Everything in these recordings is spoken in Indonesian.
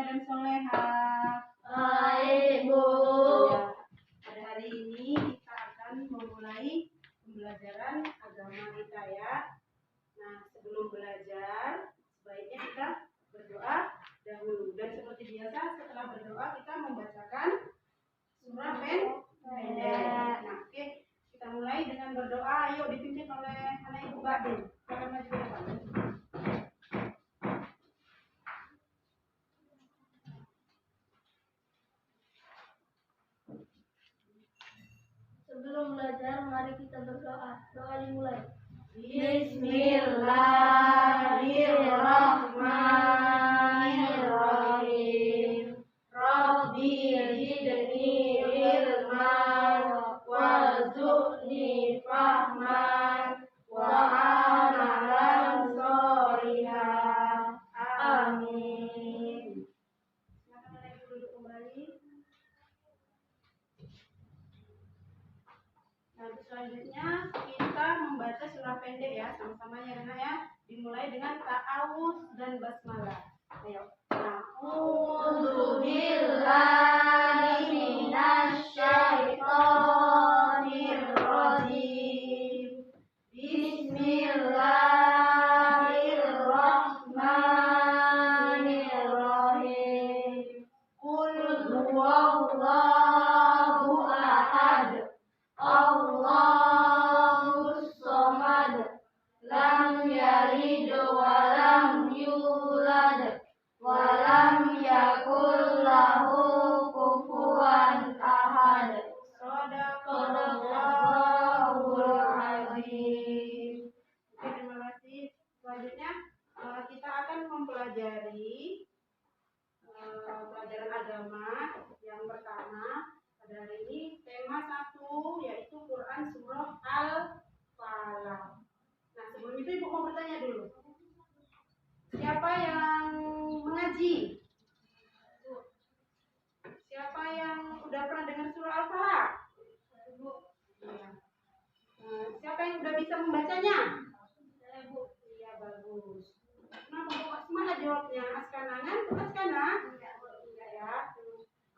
dan soleha. Baik, Bu. Ya, pada hari ini kita akan memulai pembelajaran agama kita ya. Nah, sebelum belajar, sebaiknya kita berdoa dahulu. Dan seperti biasa, setelah berdoa kita membacakan surah pendek. Nah, oke, kita mulai dengan berdoa. Ayo dipimpin oleh anak Ibu Badin. Silakan maju ke depan. Sebelum belajar, mari kita berdoa. Doa dimulai. Bismillahirrahmanirrahim. Rabbi zidni ilman warzuqni fahman wa amalan sholihan. Amin. Silakan anak Ibu duduk kembali. Nah, selanjutnya kita membaca surah pendek ya, sama-sama ya Rena ya. Dimulai dengan ta'awudz dan basmalah. Ayo. A'udzu billahi minasy syaithanir rajim. Bismillahirrahmanirrahim. Qul huwallahu ahad. Allahus samad. Lam yalid wa lam yulad wa lam yakul lahu kufuwan ahad. Shadaqallahul azim. Oke, terima kasih. Selanjutnya kita akan mempelajari pelajaran agama yang pertama pada hari ini, tema 1 yaitu Quran surah Al-Falaq. Nah, sebelum itu Ibu mau bertanya dulu. Siapa yang mengaji? Siapa yang udah pernah dengar surah Al-Falaq? Ibu. Iya. Siapa yang udah bisa membacanya? Ibu. Iya, bagus. Kenapa Bu semangat jawabnya? Askana ngantuk Askana? Enggak ya.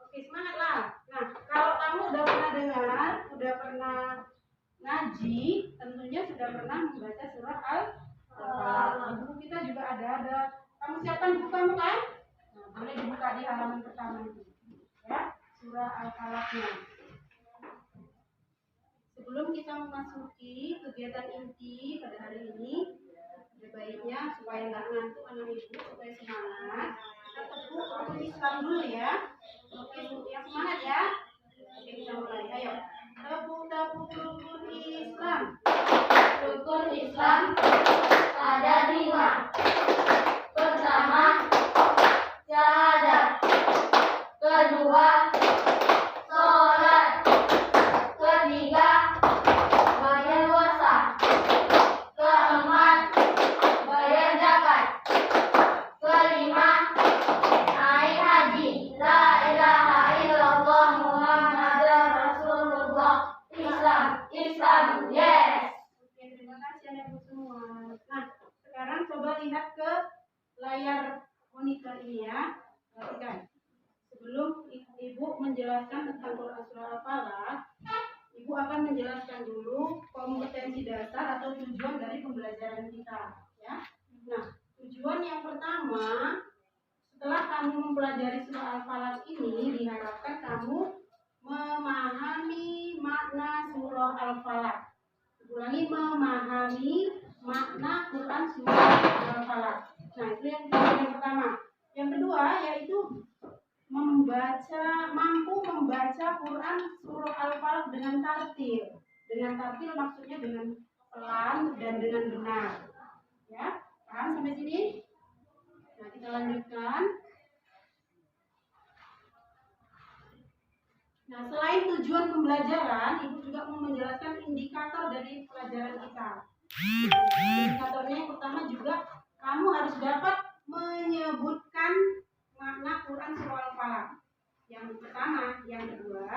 Oke, semangat lah. Nah, kalau kamu udah pernah dengar, udah pernah ngaji, tentunya sudah pernah membaca surah Al-Falaq. Buku kita juga ada. Kamu siapkan buku kamu kan? Nah, boleh dibuka di halaman pertama itu. Ya, surah Al-Falaqnya. Sebelum kita memasuki kegiatan inti pada hari ini, baiknya supaya nggak ngantuk anak ibu, supaya semangat, kita tepuk rukun Islam dulu ya. Oke, yang semangat ya. Oke, kita mulai. Ayo, tepuk rukun Islam. Rukun Islam ada 5. Pertama, syahadat. Kedua, sholat. Ketiga, bayar puasa. Keempat, bayar zakat. Kelima, naik haji. La ilaha illallah Muhammadar Rasulullah. Islam, yes. Oke, terima kasih anak ibu semua. Nah, sekarang coba lihat ke layar monitor ini ya. Perhatikan. Sebelum ibu menjelaskan tentang Quran surah Al-Falaq, ibu akan menjelaskan dulu kompetensi dasar atau tujuan dari pembelajaran kita ya. Nah, tujuan yang pertama, setelah kamu mempelajari surah Al-Falaq ini, diharapkan kamu memahami makna surah Al-Falaq. Ulangi, memahami makna Quran surah Al-Falaq. Nah, itu yang pertama. Yang kedua yaitu mampu membaca Quran surah Al-Falaq dengan tartil. Dengan tartil maksudnya dengan pelan dan dengan benar. Ya, paham sampai sini? Nah, kita lanjutkan. Nah, selain tujuan pembelajaran, ibu juga mau menjelaskan indikator dari pelajaran kita. Indikatornya yang pertama juga kamu harus dapat menyebutkan makna Quran surah Al-Falaq. Yang pertama, yang kedua,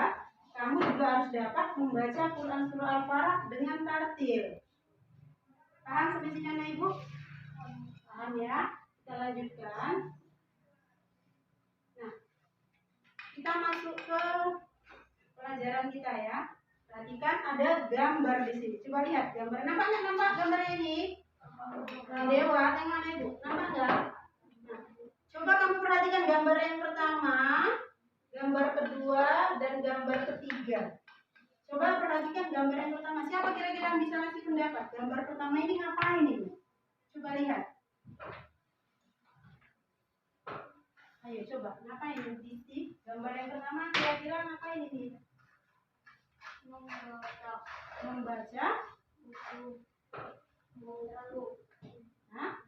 kamu juga harus dapat membaca Quran surah Al-Falaq dengan tartil. Paham sampai sini anak ibu? Paham ya? Kita lanjutkan. kita masuk ke pelajaran kita ya. Perhatikan ada gambar di sini. Coba lihat gambar. Nampak nggak? Nampak gambarnya ini? Dewa, yang mana itu? Nampak nggak? Nah, coba kamu perhatikan gambar yang pertama, gambar kedua, dan gambar ketiga. Coba perhatikan gambar yang pertama. Siapa kira-kira yang bisa ngasih pendapat? Gambar pertama ini ngapain ini? Coba lihat. Ayo coba, ngapain ini? Gambar yang pertama kira-kira ngapain ini? Membaca buku. Hah?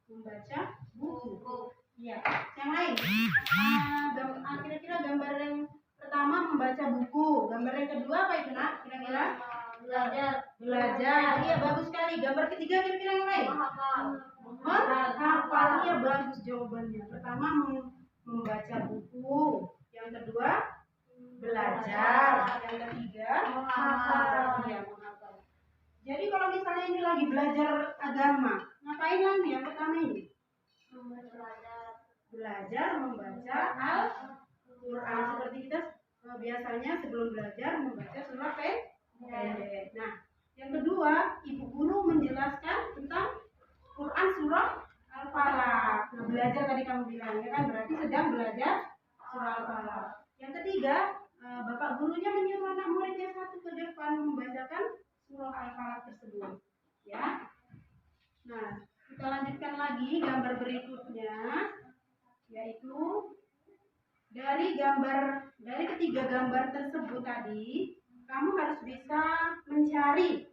Membaca buku. Iya. Yang lain? Kira-kira gambar yang pertama membaca buku. Gambar yang kedua apa itu, Nak? Kira-kira? Belajar. Iya, bagus sekali. Gambar ketiga kira-kira yang lain? Hafal. Iya, bagus jawabannya. Pertama membaca buku. Yang kedua belajar. Yang ketiga menghafal. Iya, menghafal. Jadi kalau misalnya ini lagi belajar agama, ngapain lagi yang pertama ini? Belajar membaca Al-Quran. Seperti kita biasanya sebelum belajar membaca surah pendek. Nah, yang kedua, ibu guru menjelaskan tentang Quran surah Al-Falaq. Nah, belajar tadi kamu bilang ya kan, berarti sedang belajar surah Al-Falaq. Yang ketiga, bapak gurunya menyuruh anak muridnya satu ke depan membacakan surah Al-Falaq tersebut. Ya. Nah, kita lanjutkan lagi gambar berikutnya, yaitu dari ketiga gambar tersebut tadi, kamu harus bisa mencari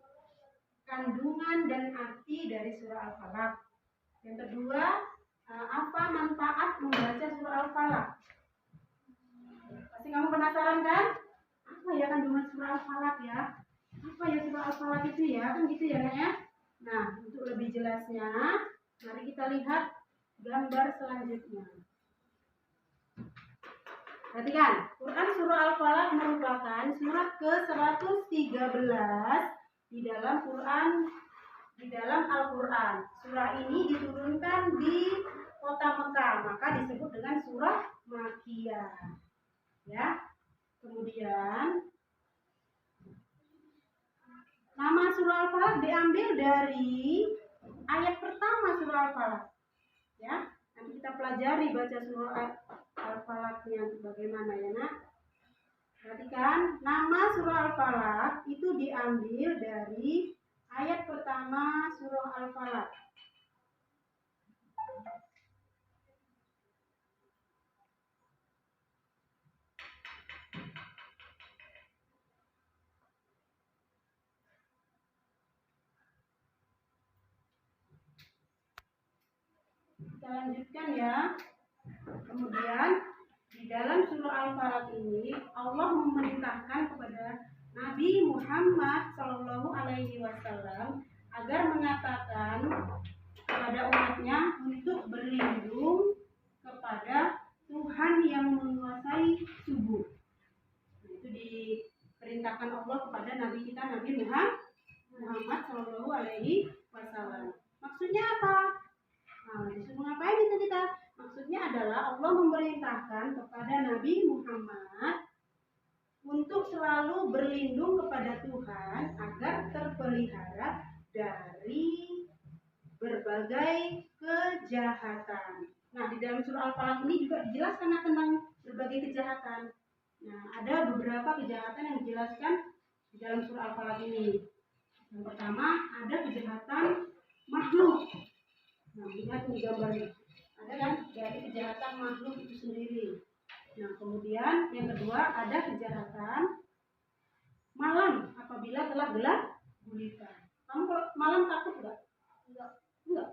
kandungan dan arti dari surah Al-Falaq. Yang kedua, apa manfaat membaca surah Al-Falaq? Pasti kamu penasaran kan? Apa ya kandungan surah Al-Falaq ya? Apa ya surah Al-Falaq itu ya? Kan gitu ya, Nak ya? Nah, untuk lebih jelasnya, mari kita lihat gambar selanjutnya. Perhatikan, Quran surah Al-Falaq merupakan surat ke-113 di dalam Al-Quran. Surah ini diturunkan di kota Mekah, maka disebut dengan surah Makkiyah. Ya. Kemudian nama surah Al-Falaq diambil dari ayat pertama surah Al-Falaq. Ya, nanti kita pelajari baca surah Al-Falaqnya bagaimana ya, Nak. Perhatikan, nama surah Al-Falaq itu diambil dari ayat pertama surah Al-Falaq. Kita lanjutkan ya. Kemudian di dalam surah Al-Falaq ini Allah memerintahkan kepada Nabi Muhammad SAW agar mengatakan kepada umatnya untuk berlindung kepada Tuhan yang menguasai subuh. Itu diperintahkan Allah kepada Nabi kita Nabi Muhammad SAW. Maksudnya apa? Nah, disuruh ngapain itu kita? Maksudnya adalah Allah memerintahkan kepada Nabi Muhammad untuk selalu berlindung kepada Tuhan agar terpelihara dari berbagai kejahatan. Nah, di dalam surah Al-Falaq ini juga dijelaskan tentang berbagai kejahatan. Nah, ada beberapa kejahatan yang dijelaskan di dalam surah Al-Falaq ini. Yang pertama, ada kejahatan makhluk. Nah, lihat di gambarnya. Ada kan dari kejahatan makhluk itu sendiri. Nah, kemudian yang kedua ada kejahatan malam apabila telah gelap gulita. Kamu kalau malam takut enggak? Enggak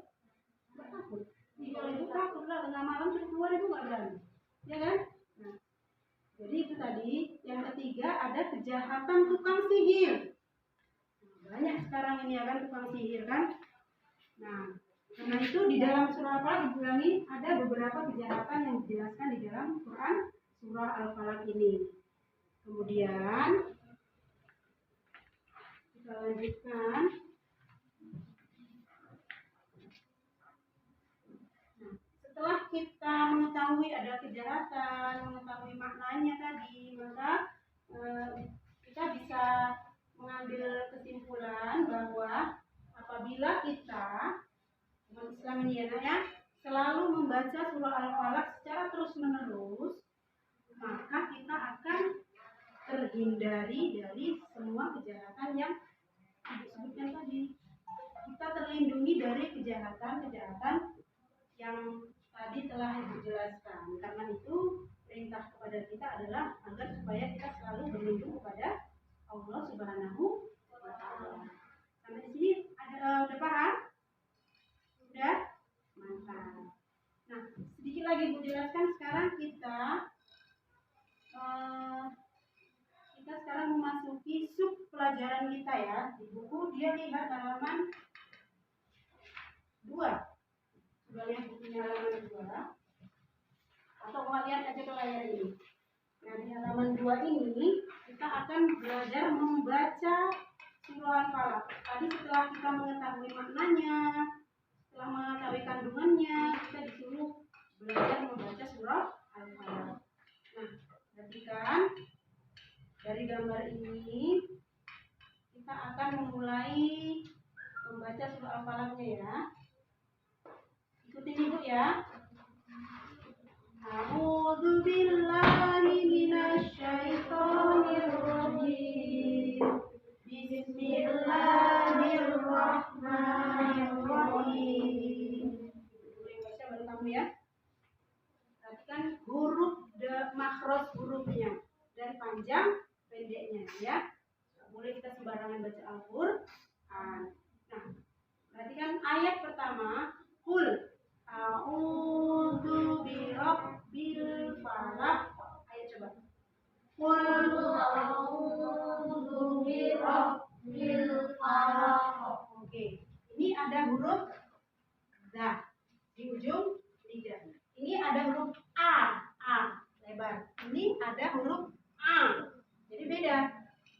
takut. Kalau itu takut lah, tengah malam sudah keluar itu enggak berani. Ya kan? Nah, jadi itu tadi. Yang ketiga ada kejahatan tukang sihir. Nah, banyak sekarang ini ya kan tukang sihir kan. Nah, karena itu di dalam surah Al-Falaq diulangi ada beberapa kejahatan yang dijelaskan di dalam Quran surah Al-Falaq ini. Kemudian kita lanjutkan. Nah, setelah kita mengetahui ada kejahatan, mengetahui maknanya tadi, maka kita bisa mengambil kesimpulan bahwa apabila kita umat Islam ini ya, selalu membaca surah Al-Falaq secara terus-menerus, maka kita akan terhindari dari semua kejahatan yang disebutkan tadi. Kita terlindungi dari kejahatan-kejahatan yang tadi telah dijelaskan. Karena itu perintah kepada kita adalah agar supaya kita selalu berlindung kepada Allah Subhanahu wa Ta'ala. Sampai di sini udah paham? Udah? Mantap. Nah, sedikit lagi Bu jelaskan. Sekarang kita sekarang memasuki sub pelajaran kita ya. Di buku dia lihat halaman 2. Sudah lihat bukunya halaman 2. Atau lihat aja ke layar ini. Nah, di halaman 2 ini kita akan belajar membaca surah Al-Falaq. Tadi setelah kita mengetahui maknanya, setelah mengetahui kandungannya, kita disuruh belajar membaca surah Al-Falaq. Nah, perhatikan dari gambar ini kita akan memulai membaca surah Al-Falaqnya ya. Ikutin Ibu ya. A'udzu billahi minasy syaithanir rajim. Bismillahirrahmanirrahim. Baca baru kamu ya. Perhatikan huruf makhraj hurufnya dan panjang pendeknya ya. Nggak boleh kita sembarangan baca Al-Qur'an. Nah, perhatikan ayat pertama, qul a'udzu birabbil falaq. Ayo coba. Qul a'udzu birabbil falaq. Oke. Ini ada huruf za di ujung lidah. Ini ada huruf a lebar. Ini ada huruf a. Jadi beda.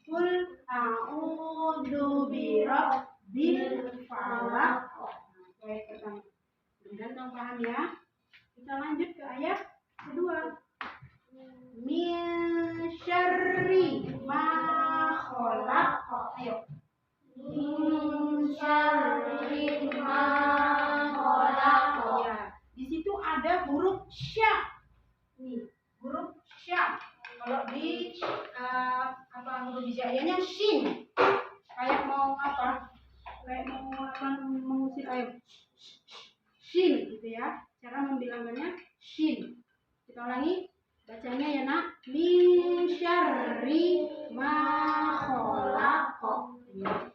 Qul a'udzu birabbil falaq. Baik, pertama. Dan kamu paham ya. Kita lanjut ke ayat kedua. Min syarri ma khalaq. Ayo. Min syarri ma khalaq. Ya, di situ ada huruf sya. Nih, huruf sya. Kalau di huruf hijaiyahnya shin. Kayak mau apa? Kayak mau mengusir air. Shin gitu ya. Cara membilangnya shin. Kita ulangi bacanya ya nak. Min syarri ma khalaq. Ya.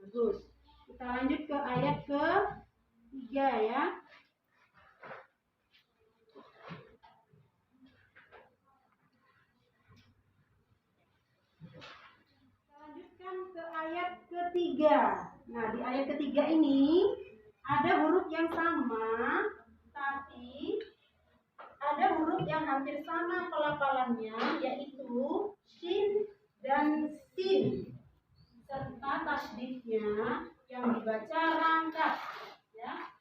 Bagus. Kita lanjut ke ayat ke-3 ya. Kita lanjutkan ke ayat ke-3. Nah, di ayat ke-3 ini ada huruf yang sama, tapi ada huruf yang hampir sama pelafalannya, yaitu shin dan sin, serta tasdidnya yang dibaca rangkap, ya.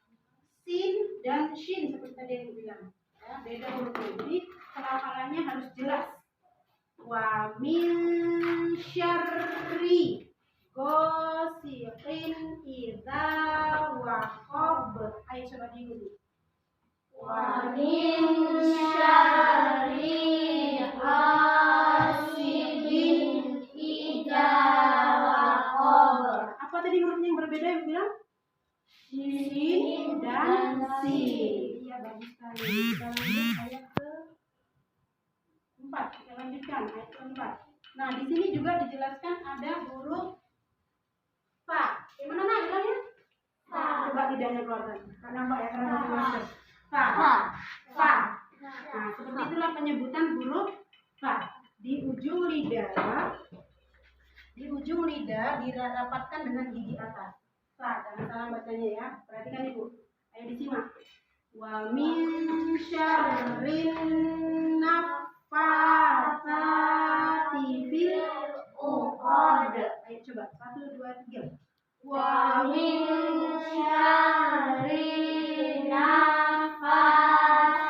Sin dan shin seperti tadi yang bilang, ya, beda hurufnya. Jadi pelafalannya harus jelas. Wa min syarri ghasiqin idza waqab. Ayo coba diulang. Wa min syarri hasidin idza waqab. Apa tadi hurufnya yang berbeda yang bilang? Sin dan sin. Iya, bagus sekali. Kita lanjut ayat ke-4. Kita lanjutkan ayat ke-4. Nah, di sini juga dijelaskan ada huruf fa. Gimana nak bilangnya? Fa. Coba lidahnya keluarkan. Karena Mbak ya, karena pakai masker. Fa. Fa. Nah, seperti itulah penyebutan huruf fa. Di ujung lidah dirapatkan dengan gigi atas. Fa, jangan salah bacanya ya. Perhatikan Ibu. Ayo disimak. Wa min syarrin naffatsati fil uqad. Ayo coba. 1 2 3. Wa min syarri naffatsati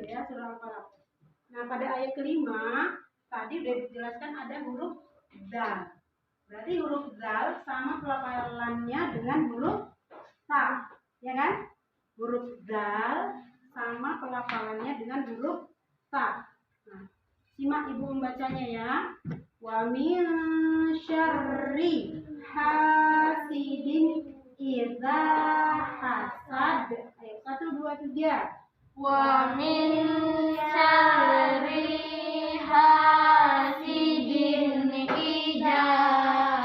ya surah Al-Falaq. Nah, pada ayat kelima tadi udah dijelaskan ada huruf dal. Berarti huruf dal sama pelafalannya dengan huruf ta, ya kan? Huruf dal sama pelafalannya dengan huruf ta. Nah, simak ibu membacanya ya. Wa min syarri hasidin idza hasad. Ayo 1 2 3. Wa min syarri hasidin idza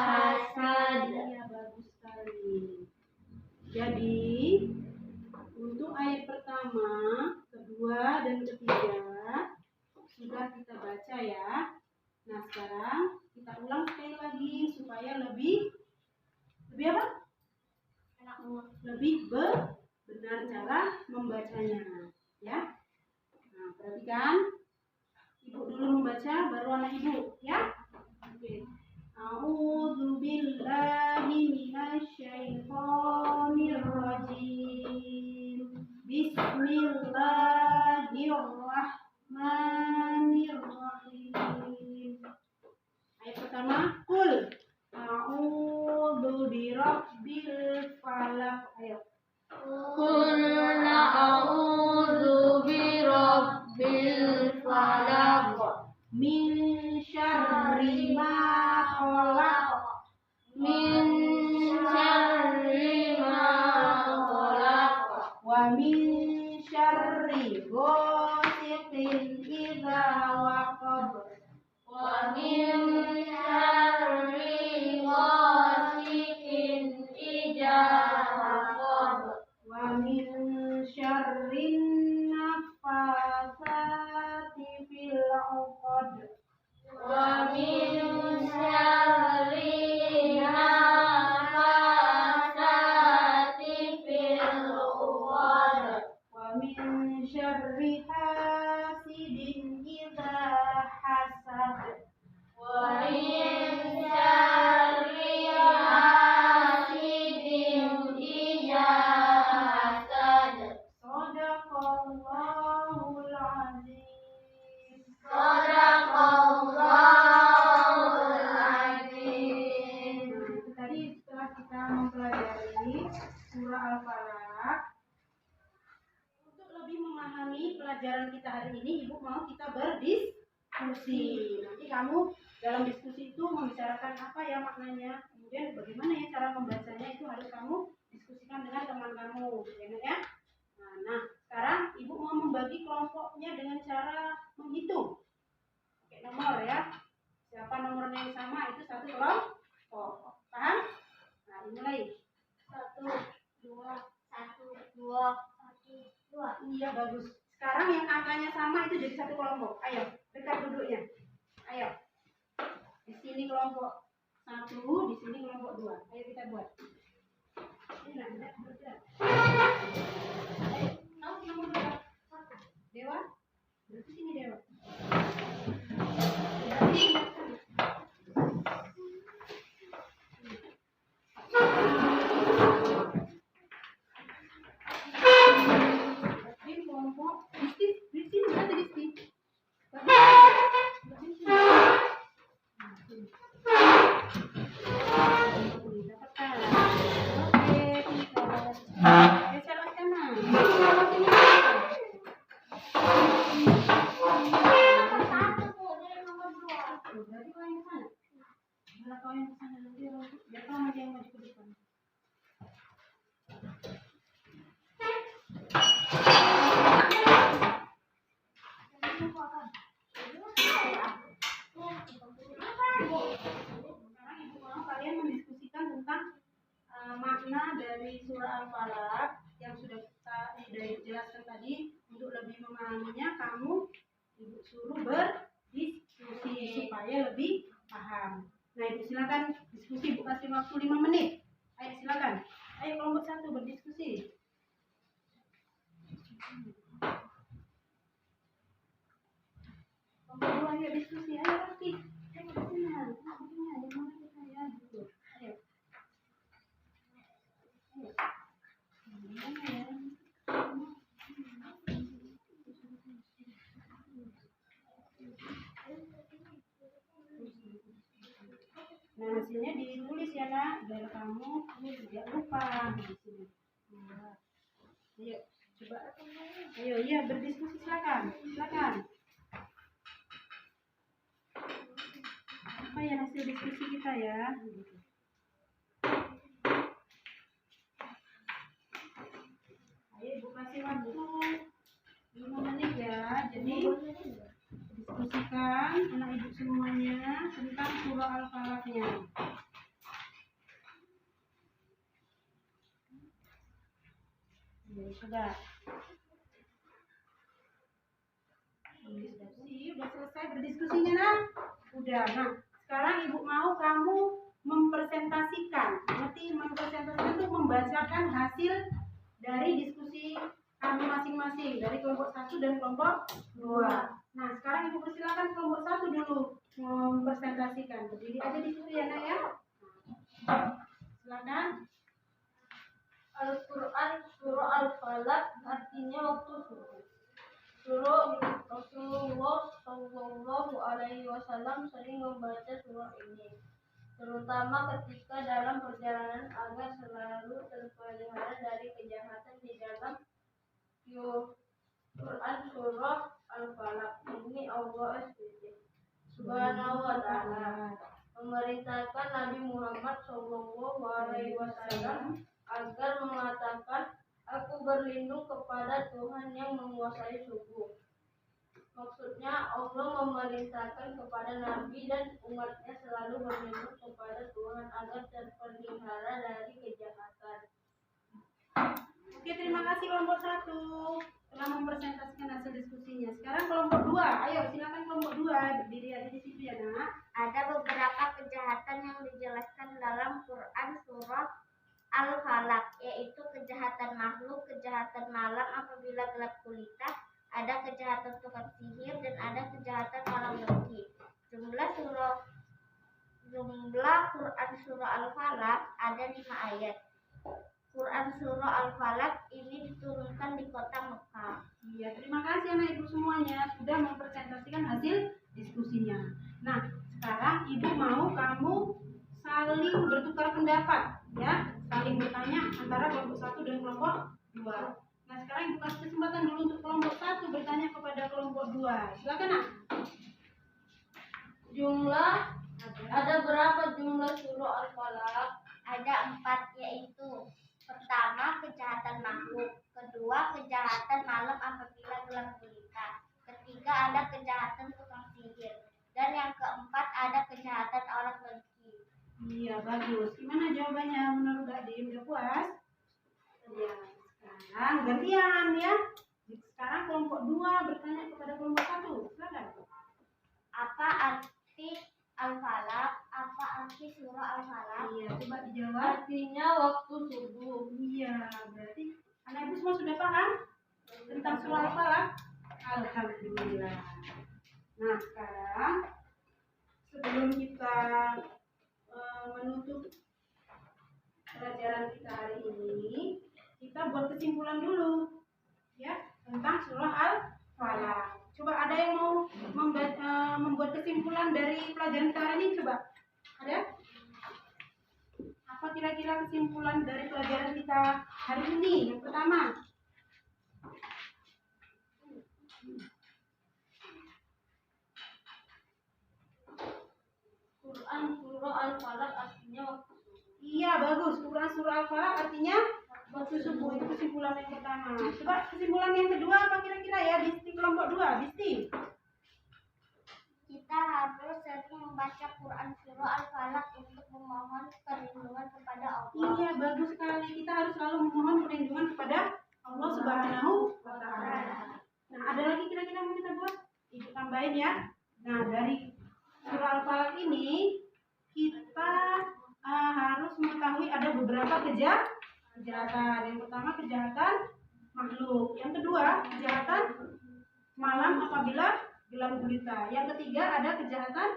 hasad. Ya, bagus sekali. Jadi untuk ayat pertama, kedua, dan ketiga sudah kita baca ya. Nah, sekarang kita ulang sekali lagi supaya lebih apa? Lebih benar cara membacanya, ya. Nah, perhatikan. Ibu dulu membaca, baru anak ibu, ya. Oke. A'udzu billahi minasyaitonir rajim. Bismillahirrahmanirrahim. Ayat pertama, Qul a'udzu birabbil falaq. Ayo. Qul a'udzu birabbil falaq Min syarri ma khalaq. min syarri ma khalaq Wa min syarri ghasiqin idza waqab. wa min syarri ghasiqin idza waqab Wa min syarrin naffatsati fil 'uqad. wa min syarri nafasati fil 'uqad Wa min syarri hasidin idza hasad. wa min syarri hasidin idza hasad. Shadaqallahul azim. Shadaqallahul azim. Nah, itu tadi setelah kita mempelajari surah Al-Falaq. Untuk lebih memahami pelajaran kita hari ini, Ibu mau kita berdiskusi. Nanti kamu dalam diskusi itu membicarakan apa ya maknanya, kemudian bagaimana ya cara membacanya, itu harus kamu diskusikan dengan teman kamu, ya. Nah, sekarang Ibu mau membagi kelompoknya dengan cara menghitung. Oke, nomor ya. Siapa nomornya yang sama itu satu kelompok. Paham? Nah, dimulai. 1 2 1 2 1 2. Iya, bagus. Sekarang yang angkanya sama itu jadi satu kelompok. Ayo, dekat duduknya. Ayo. Di sini kelompok 1, di sini kelompok 2. Ayo kita buat. Ini enggak bergerak. Ayo, nomor 2. Dewa? Berarti sini Dewa. Di kelompok di sini berarti di sini. Sekarang Ibu mau kalian mendiskusikan tentang makna dari surah Al-Falaq yang sudah kita jelaskan tadi. Untuk lebih memahaminya, kamu Ibu suruh berdiskusi supaya lebih paham. Nah, Ibu silakan diskusi. Ibu kasih waktu 5 menit. Ayo silakan. Ayo kelompok 1 berdiskusi. Kelompok 2 ayo diskusi. Ayo Raffi. Ayo begini. Yang mana kita ya gitu. Ayo. Ayo. Gimana ya? hasilnya ditulis ya nak, biar kamu tidak lupa di sini. Nah, ayo coba, ayo iya berdiskusi, silakan. Apa ya hasil diskusi kita ya? Ayo ibu kasih waktu 5 menit ya. Jadi diskusikan anak ibu semuanya tentang surah Al-Falaqnya. Sudah. Udah selesai berdiskusinya nak? Udah. Nah, sekarang ibu mau kamu mempresentasikan. Nanti mempresentasikan itu membacakan hasil dari diskusi kamu masing-masing dari kelompok 1 dan kelompok 2. Nah, sekarang ibu persilakan kelompok 1 dulu mempresentasikan. Berdiri aja di situ ya nak ya. Silakan. Al-Quran surah Al-Falaq artinya waktu subuh. Surah Rasulullah Shallallahu Alaihi Wasallam sering membaca surah ini, terutama ketika dalam perjalanan agar selalu terpelihara dari kejahatan di dalam Quran surah Al-Falaq ini Allah Subhanahu wa Ta'ala memerintahkan Nabi Muhammad Shallallahu Alaihi Wasallam agar mengatakan, aku berlindung kepada Tuhan yang menguasai subuh. Maksudnya Allah memerintahkan kepada Nabi dan umatnya selalu berlindung kepada Tuhan agar terpelihara dari kejahatan. Oke, terima kasih kelompok 1 telah mempresentasikan hasil diskusinya. Sekarang kelompok 2, ayo silakan kelompok 2 berdiri aja di situ ya nak. Ada beberapa kejahatan yang dijelaskan dalam Quran surah Al-Falaq, yaitu kejahatan makhluk, kejahatan malam apabila gelap gulita, ada kejahatan tukang sihir, dan ada kejahatan orang dengki. Jumlah Quran surah Al-Falaq ada 5 ayat. Quran surah Al-Falaq ini diturunkan di kota Mekah. Iya, terima kasih anak ibu semuanya sudah mempresentasikan hasil diskusinya. Nah, sekarang ibu mau kamu saling bertukar pendapat, ya, saling bertanya antara kelompok 1 dan kelompok 2. Nah, sekarang ibu kasih kesempatan dulu untuk kelompok 1 bertanya kepada kelompok 2. Silakan nak. Ada berapa jumlah surah Al-Falaq? Ada 4, yaitu pertama kejahatan makhluk, kedua kejahatan malam apabila gelap gulita, ketiga ada kejahatan tukang sihir, dan yang keempat ada kejahatan orang dengki. Iya, bagus. Gimana jawabannya menurut Adim? Udah puas? Iya. Sekarang gantian ya. Sekarang kelompok 2 bertanya kepada kelompok 1. Silakan. Apa arti Al-Falaq? Apa arti surah Al-Falaq? Iya, coba dijawab. Artinya waktu subuh. Iya, berarti anak ibu semua sudah paham tentang surah Al-Falaq? Alhamdulillah. Nah, sekarang sebelum kita menutup pelajaran kita hari ini, kita buat kesimpulan dulu ya tentang surah Al-Falaq. Coba ada yang mau membuat kesimpulan dari pelajaran kita hari ini? Coba ada? Apa kira-kira kesimpulan dari pelajaran kita hari ini? Yang pertama, Quran surah Al-Falaq artinya waktu subuh. iya bagus. Quran surah Al-Falaq artinya waktu subuh. Itu kesimpulan yang pertama. Coba kesimpulan yang kedua apa kira-kira ya di kelompok 2, Bisti? Kita harus sering membaca Quran surah Al-Falaq untuk memohon perlindungan kepada Allah. Iya bagus sekali. Kita harus selalu memohon perlindungan kepada Allah Subhanahu wa Ta'ala. Nah, ada lagi kira-kira mau kita buat? Ibu tambahin ya. Nah, dari surah Al-Falaq ini kita harus mengetahui ada beberapa kejahatan. Yang pertama kejahatan makhluk. Yang kedua kejahatan malam apabila gelap gulita. Yang ketiga ada kejahatan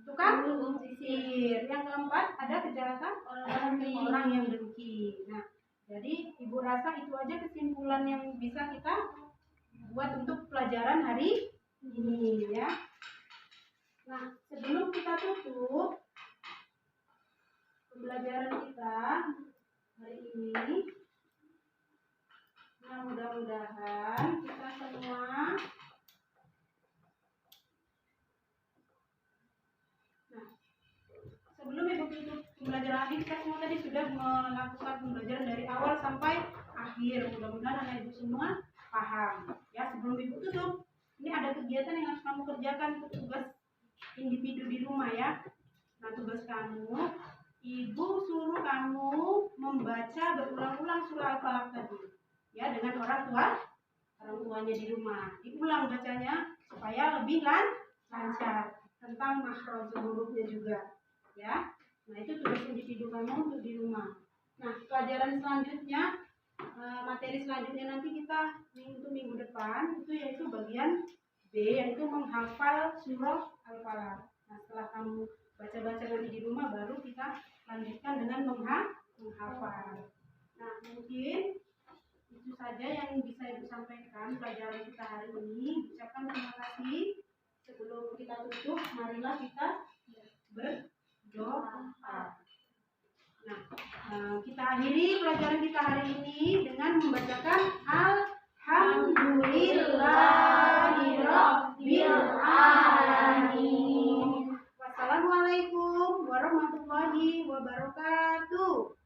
tukang sisir. Yang keempat ada kejahatan orang yang dengki. Nah, jadi ibu rasa itu aja kesimpulan yang bisa kita buat untuk pelajaran hari ini ya. Nah, sebelum kita tutup, pembelajaran kita hari ini. Nah, mudah-mudahan kita semua sebelum Ibu tutup pembelajaran ini, kita semua tadi sudah melakukan pembelajaran dari awal sampai akhir. Mudah-mudahan anak Ibu semua paham. Ya, sebelum Ibu tutup, ini ada kegiatan yang harus kamu kerjakan untuk tugas individu di rumah ya. Nah, tugas kamu, Ibu suruh kamu membaca berulang-ulang surah Al-Falaq tadi. Ya, dengan orang tuanya di rumah. Diulang bacanya supaya lebih lancar. Tentang makhraj hurufnya juga. Ya, nah itu tugas individu kamu untuk di rumah. Nah, pelajaran selanjutnya, materi selanjutnya nanti kita minggu depan itu yaitu bagian B, yaitu menghafal surah Al-Falaq. Nah, setelah kamu baca-baca nanti di rumah, baru kita lanjutkan dengan menghafal. Nah, mungkin itu saja yang bisa Ibu sampaikan pelajaran kita hari ini. Ucapkan terima kasih. Sebelum kita tutup, marilah kita berdoa. Nah, kita akhiri pelajaran kita hari ini dengan membacakan Alhamdulillahirabbil alamin. Wassalamualaikum warahmatullahi wabarakatuh.